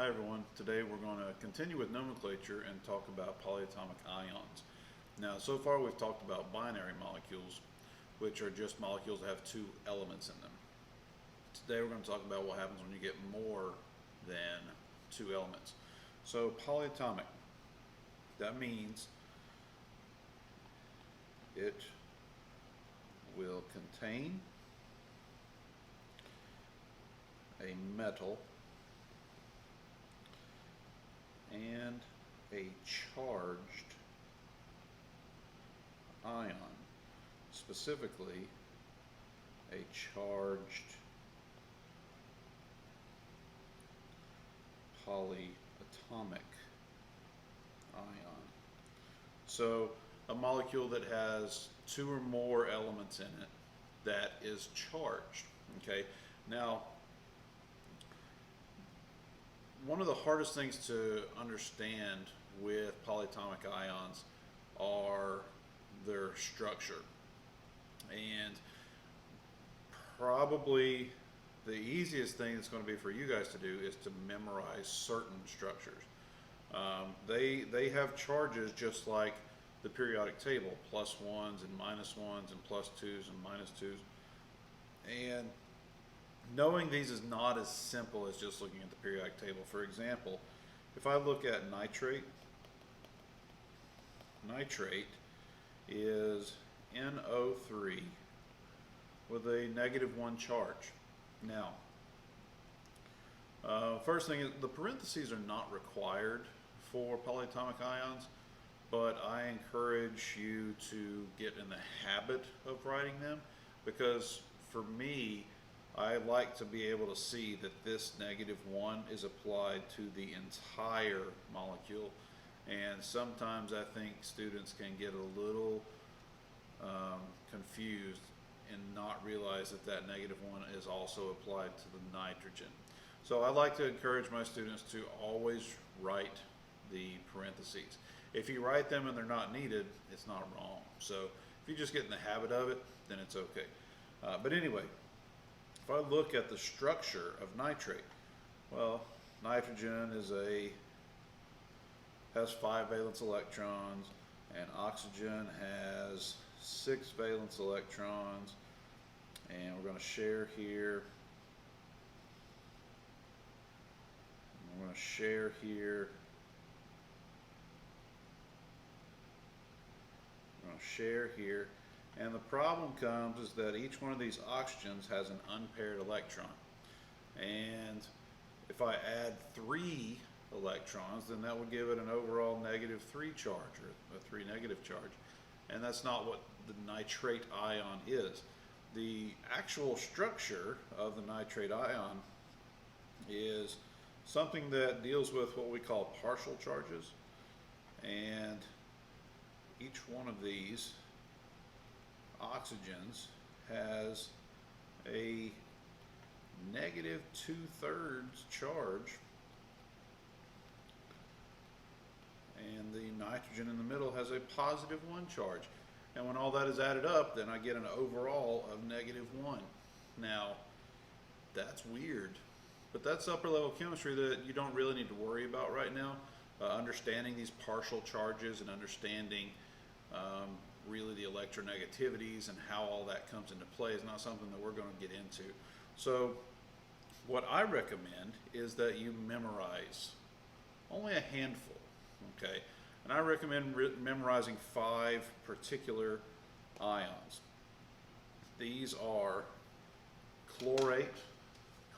Hi everyone, today we're going to continue with nomenclature and talk about polyatomic ions. Now so far we've talked about binary molecules, which are just molecules that have two elements in them. Today we're going to talk about what happens when you get more than two elements. So polyatomic, that means it will contain a metal and a charged ion, specifically a charged polyatomic ion. So a molecule that has two or more elements in it that is charged. Okay, now one of the hardest things to understand with polyatomic ions are their structure. And probably the easiest thing that's going to be for you guys to do is to memorize certain structures. They have charges just like the periodic table, plus ones and minus ones and plus twos and minus twos. And knowing these is not as simple as just looking at the periodic table. For example, if I look at nitrate, nitrate is NO3 with a -1 charge. Now, first thing is the parentheses are not required for polyatomic ions, but I encourage you to get in the habit of writing them, because for me, I like to be able to see that this -1 is applied to the entire molecule, and sometimes I think students can get a little confused and not realize that that -1 is also applied to the nitrogen. So I like to encourage my students to always write the parentheses. If you write them and they're not needed, it's not wrong. So if you just get in the habit of it, then it's okay. But anyway, if I look at the structure of nitrate, well, nitrogen has 5 valence electrons, and oxygen has 6 valence electrons, and we're going to share here. We're going to share here. We're going to share here. And the problem comes is that each one of these oxygens has an unpaired electron. And if I add 3 electrons, then that would give it an overall -3 charge, or a 3 negative charge. And that's not what the nitrate ion is. The actual structure of the nitrate ion is something that deals with what we call partial charges. And each one of these oxygens has a -2/3 charge, and the nitrogen in the middle has a +1 charge. And when all that is added up, then I get an overall of -1. Now, that's weird, but that's upper level chemistry that you don't really need to worry about right now. Understanding these partial charges and understanding really the electronegativities and how all that comes into play is not something that we're going to get into. So what I recommend is that you memorize only a handful, okay? And I recommend memorizing 5 particular ions. These are chlorate,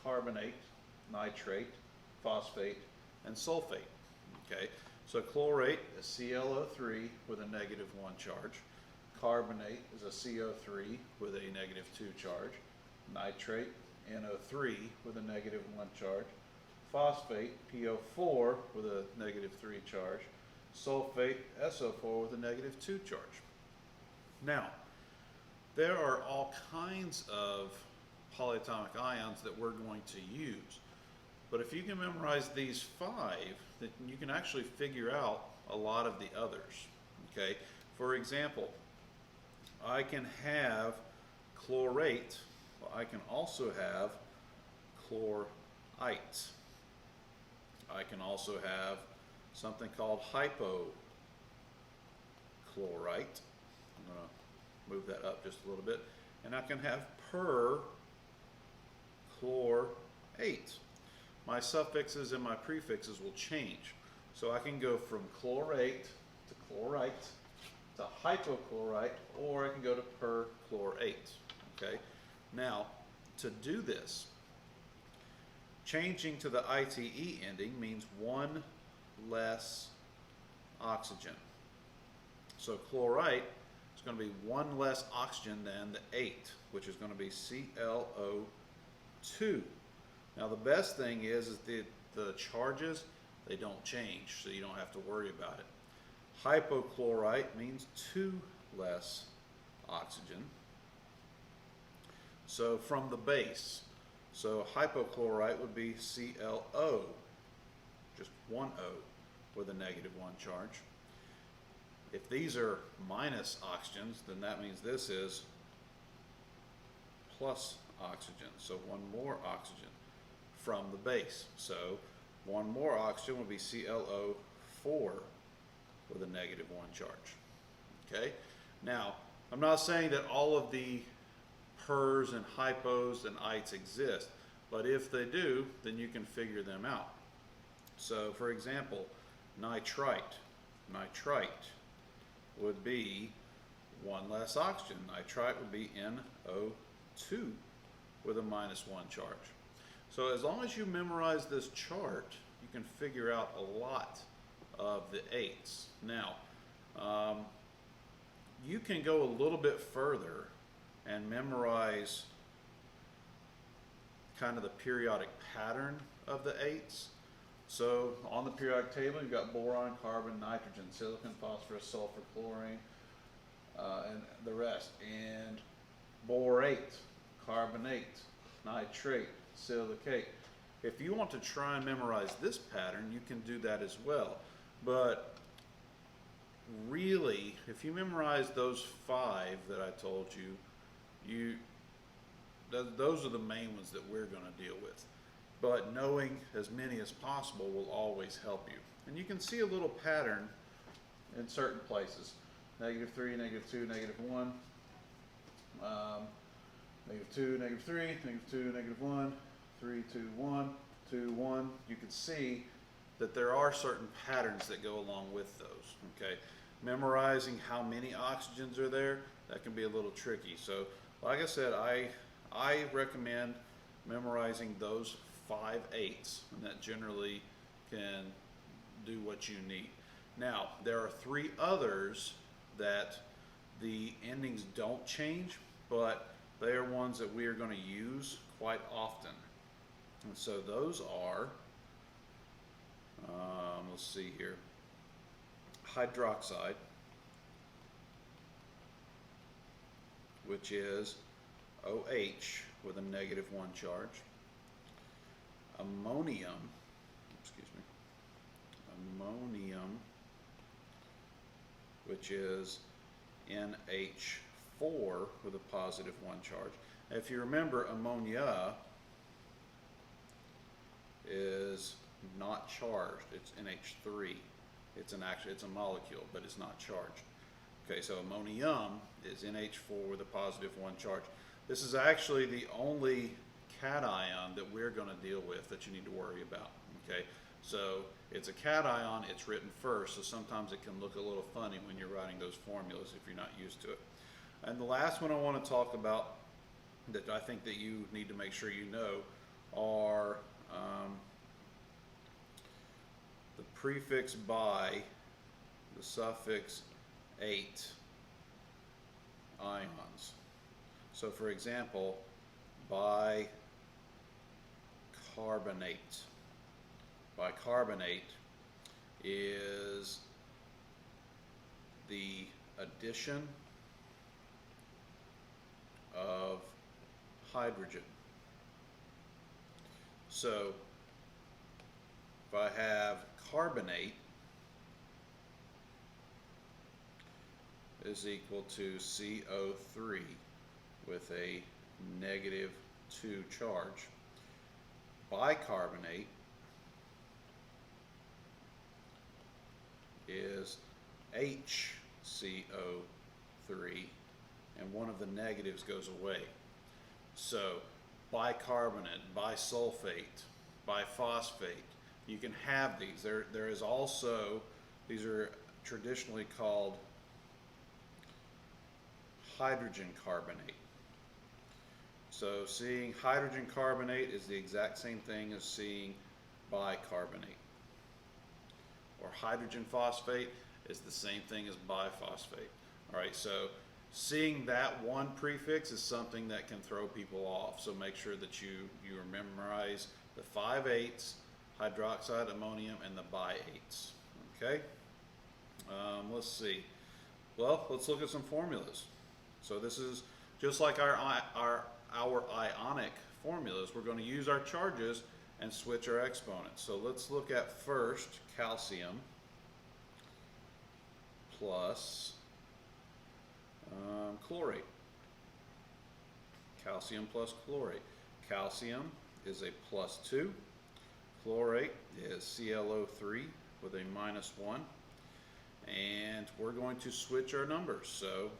carbonate, nitrate, phosphate, and sulfate, okay? So chlorate is ClO3 with a -1 charge. Carbonate is a CO3 with a -2 charge. Nitrate, NO3 with a -1 charge. Phosphate, PO4 with a -3 charge. Sulfate, SO4 with a -2 charge. Now, there are all kinds of polyatomic ions that we're going to use. But if you can memorize these 5, then you can actually figure out a lot of the others, okay? For example, I can have chlorate, but I can also have chlorites. I can also have something called hypochlorite. I'm going to move that up just a little bit. And I can have perchlorate. My suffixes and my prefixes will change. So I can go from chlorate to chlorite to hypochlorite, or I can go to perchlorate. Okay? Now, to do this, changing to the ite ending means one less oxygen. So chlorite is going to be one less oxygen than the 8, which is going to be ClO2. Now the best thing is the charges, they don't change, so you don't have to worry about it. Hypochlorite means 2 less oxygen. So from the base, so hypochlorite would be ClO, just one O with a -1 charge. If these are minus oxygens, then that means this is plus oxygen, so one more oxygen from the base. So one more oxygen would be ClO4 with a -1 charge. Okay? Now, I'm not saying that all of the pers and hypos and ites exist, but if they do, then you can figure them out. So, for example, nitrite would be one less oxygen. Nitrite would be NO2 with a -1 charge. So as long as you memorize this chart, you can figure out a lot of the 8s. Now, you can go a little bit further and memorize kind of the periodic pattern of the 8s. So on the periodic table, you've got boron, carbon, nitrogen, silicon, phosphorus, sulfur, chlorine, and the rest. And borate, carbonate, nitrate, silicate. If you want to try and memorize this pattern, you can do that as well. But really, if you memorize those 5 that I told you, those are the main ones that we're going to deal with. But knowing as many as possible will always help you. And you can see a little pattern in certain places. -3, -2, -1, -2, -3, -2, -1, 3, 2, 1, 2, 1. You can see that there are certain patterns that go along with those. Okay, memorizing how many oxygens are there, that can be a little tricky. So, like I said, I recommend memorizing those 5 8s, and that generally can do what you need. Now, there are 3 others that the endings don't change, but they are ones that we are going to use quite often. And so those are, let's see here, hydroxide, which is OH with a -1 charge. Ammonium, which is NH4 with a +1 charge. Now, if you remember, ammonia is not charged. It's NH3. It's a molecule, but it's not charged. Okay, so ammonium is NH4 with a +1 charge. This is actually the only cation that we're going to deal with that you need to worry about. Okay, so it's a cation, it's written first, so sometimes it can look a little funny when you're writing those formulas if you're not used to it. And the last one I want to talk about that I think that you need to make sure you know are the prefix bi, the suffix ate ions. So for example, bicarbonate. Bicarbonate is the addition of hydrogen. So if I have carbonate is equal to CO3 with a -2 charge. Bicarbonate is HCO3, and one of the negatives goes away. So bicarbonate, bisulfate, biphosphate, you can have these. There is also, these are traditionally called hydrogen carbonate. So seeing hydrogen carbonate is the exact same thing as seeing bicarbonate. Or hydrogen phosphate is the same thing as biphosphate. All right, so seeing that one prefix is something that can throw people off. So make sure that you memorize the 5-8s, hydroxide ammonium, and the bi-8s. Okay? Let's see. Well, let's look at some formulas. So this is just like our ionic formulas. We're going to use our charges and switch our exponents. So let's look at first calcium plus chlorate. Calcium plus chlorate. Calcium is a +2. Chlorate is ClO3 with a -1. And we're going to switch our numbers. So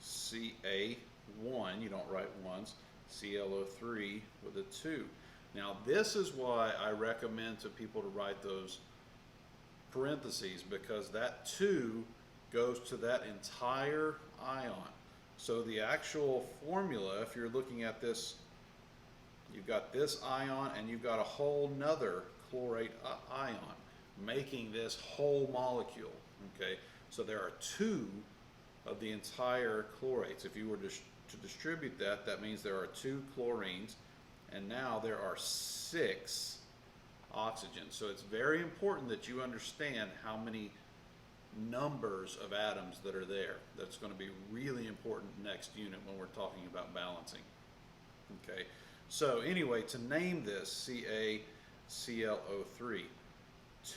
Ca1, you don't write ones, ClO3 with a 2. Now this is why I recommend to people to write those parentheses, because that 2 goes to that entire ion. So the actual formula, if you're looking at this, you've got this ion and you've got a whole nother chlorate ion making this whole molecule. Okay, so there are 2 of the entire chlorates. If you were to distribute that, that means there are 2 chlorines, and now there are 6 oxygens. So it's very important that you understand how many numbers of atoms that are there. That's going to be really important next unit when we're talking about balancing. Okay, so anyway, to name this CaClO3,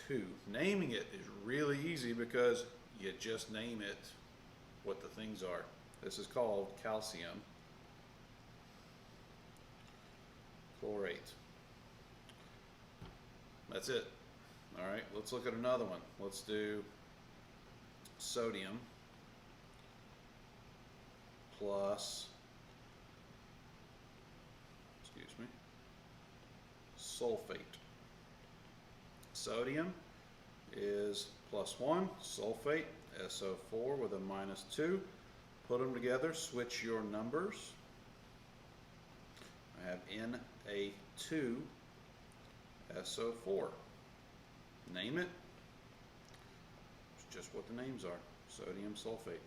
2. Naming it is really easy because you just name it what the things are. This is called calcium chlorate. That's it. All right, let's look at another one. Let's do sodium plus, sulfate. Sodium is +1, sulfate, SO4 with a -2. Put them together, switch your numbers. I have Na2SO4. Name it. It's just what the names are. Sodium sulfate.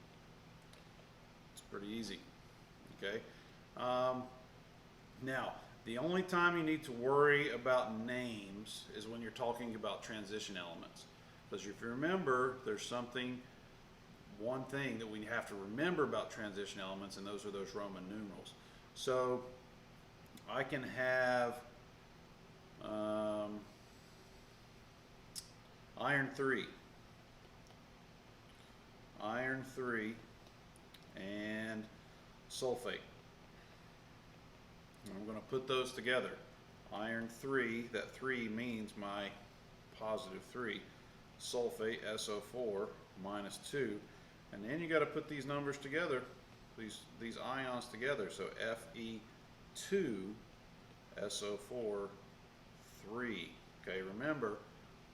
It's pretty easy. Okay. Now, the only time you need to worry about names is when you're talking about transition elements. Because if you remember, there's one thing that we have to remember about transition elements, and those are those Roman numerals. So I can have iron 3, and sulfate. And I'm going to put those together. Iron 3, that 3 means my +3. Sulfate, SO4, -2. And then you got to put these numbers together, these ions together. So Fe2SO4 3. Okay, remember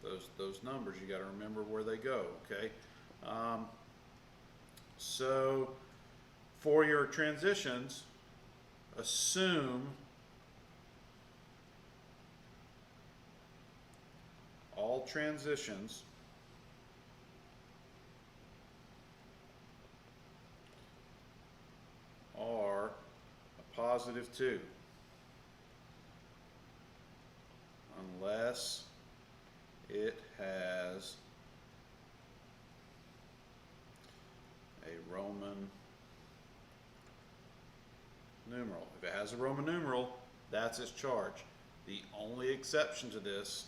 those numbers. You got to remember where they go. Okay, so for your transitions, assume all transitions are a +2 unless it has a Roman numeral. If it has a Roman numeral, that's its charge. The only exception to this,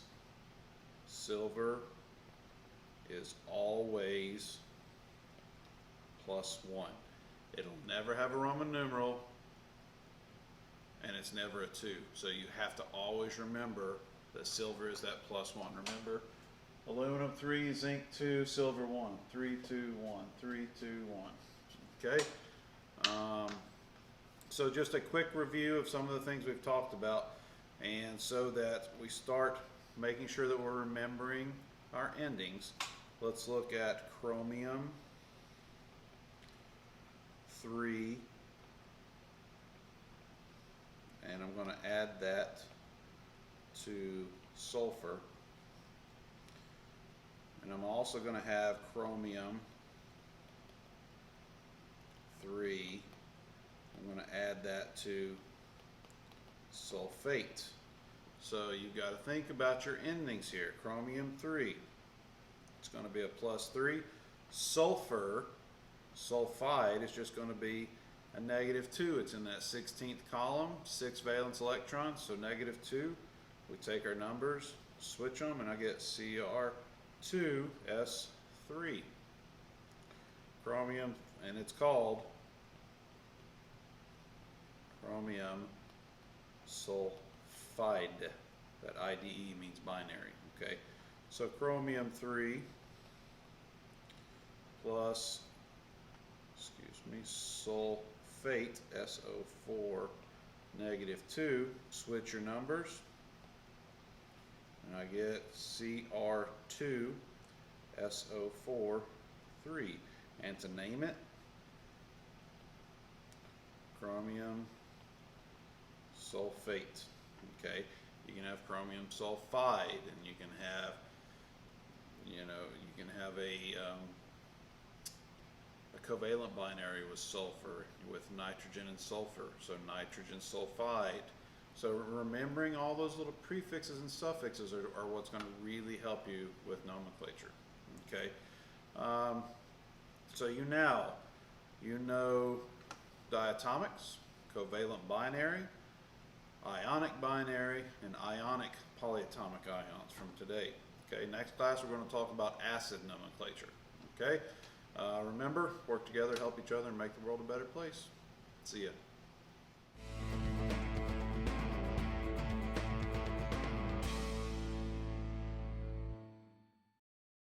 silver is always +1. It'll never have a Roman numeral, and it's never a 2. So you have to always remember The silver is that +1. Remember, aluminum 3, zinc 2, silver 1. 3, 2, 1. 3, 2, 1. Okay. So just a quick review of some of the things we've talked about, and so that we start making sure that we're remembering our endings, let's look at chromium 3, and I'm going to add that to sulfur, and I'm also going to have chromium 3. I'm going to add that to sulfate. So you've got to think about your endings here. Chromium 3, it's going to be a +3. Sulfur, sulfide, is just going to be a -2. It's in that 16th column, 6 valence electrons, so -2. We take our numbers, switch them, and I get Cr2s3. Chromium, and it's called chromium sulfide. That IDE means binary. Okay, so chromium 3 plus, sulfate, SO4, -2. Switch your numbers, and I get Cr2 SO4 3. And to name it, chromium sulfate. Okay, you can have chromium sulfide, and you can have, a covalent binary with sulfur, with nitrogen and sulfur, so nitrogen sulfide. So remembering all those little prefixes and suffixes are what's going to really help you with nomenclature. Okay, so you know diatomics, covalent binary, ionic binary, and ionic polyatomic ions from today. Okay, next class we're going to talk about acid nomenclature. Okay, remember, work together, help each other, and make the world a better place. See ya.